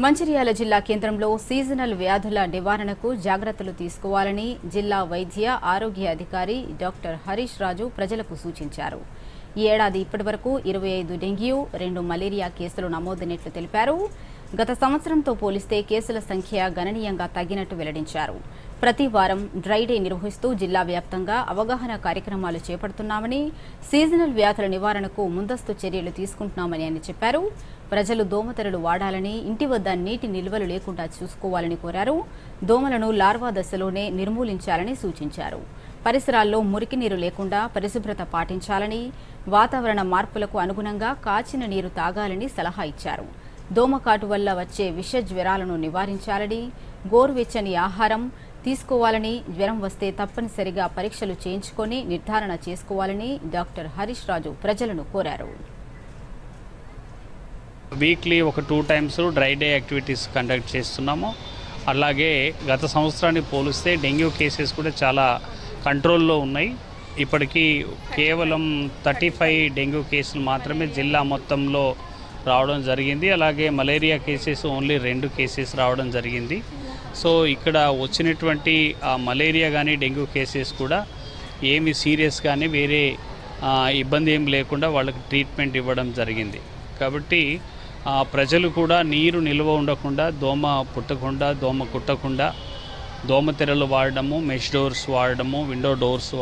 మంచిర్యాల జిల్లా కేంద్రంలో సీజనల్ వ్యాధుల నివారణకు జాగ్రత్తలు తీసుకోవాలని జిల్లా వైద్య ఆరోగ్య అధికారి డాక్టర్ హరీష్ రాజు ప్రజలకు సూచించారు. ఈ ఏడాది ఇప్పటివరకు 25 డెంగ్యూ, 2 మలేరియా కేసులు నమోదైనట్లు తెలిపారు. గత సంవత్సరంతో పోలిస్తే కేసుల సంఖ్య గణనీయంగా తగ్గినట్టు వెల్లడించారు. ప్రతి వారం డ్రై డే నిర్వహిస్తూ జిల్లా వ్యాప్తంగా అవగాహన కార్యక్రమాలు చేపడుతున్నామని, సీజనల్ వ్యాధుల నివారణకు ముందస్తు చర్యలు తీసుకుంటున్నామని ఆయన చెప్పారు. ప్రజలు దోమతెరలు వాడాలని, ఇంటి వద్ద నీటి నిల్వలు లేకుండా చూసుకోవాలని కోరారు. దోమలను లార్వా దశలోనే నిర్మూలించాలని సూచించారు. పరిసరాల్లో మురికి నీరు లేకుండా పరిశుభ్రత పాటించాలని, వాతావరణ మార్పులకు అనుగుణంగా కాచిన నీరు తాగాలని సలహా ఇచ్చారు. దోమకాటు వల్ల వచ్చే విష జ్వరాలను నివారించాలని, గోరువెచ్చని ఆహారం తీసుకోవాలని, జ్వరం వస్తే తప్పనిసరిగా పరీక్షలు చేయించుకొని నిర్ధారణ చేసుకోవాలని డాక్టర్ హరీష్ రాజు ప్రజలను కోరారు. వీక్లీ ఒక 2 times dry day activities conduct చేస్తున్నాము. అలాగే గత సంవత్సరానికి పోలిస్తే డెంగ్యూ కేసెస్ కూడా చాలా కంట్రోల్లో ఉన్నాయి. ఇప్పటికీ కేవలం 35 డెంగ్యూ కేసులు మాత్రమే జిల్లా మొత్తంలో రావడం జరిగింది. అలాగే మలేరియా కేసెస్ ఓన్లీ 2 కేసెస్ రావడం జరిగింది. సో ఇక్కడ వచ్చినటువంటి మలేరియా కానీ డెంగ్యూ కేసెస్ కూడా ఏమి సీరియస్ కానీ వేరే ఇబ్బంది ఏం లేకుండా వాళ్ళకి ట్రీట్మెంట్ ఇవ్వడం జరిగింది. కాబట్టి ప్రజలు కూడా నీరు నిల్వ ఉండకుండా, దోమ పుట్టకుండా, దోమ కుట్టకుండా దోమతెరలు వాడడము, మెష్ డోర్స్ వాడడము, విండో డోర్స్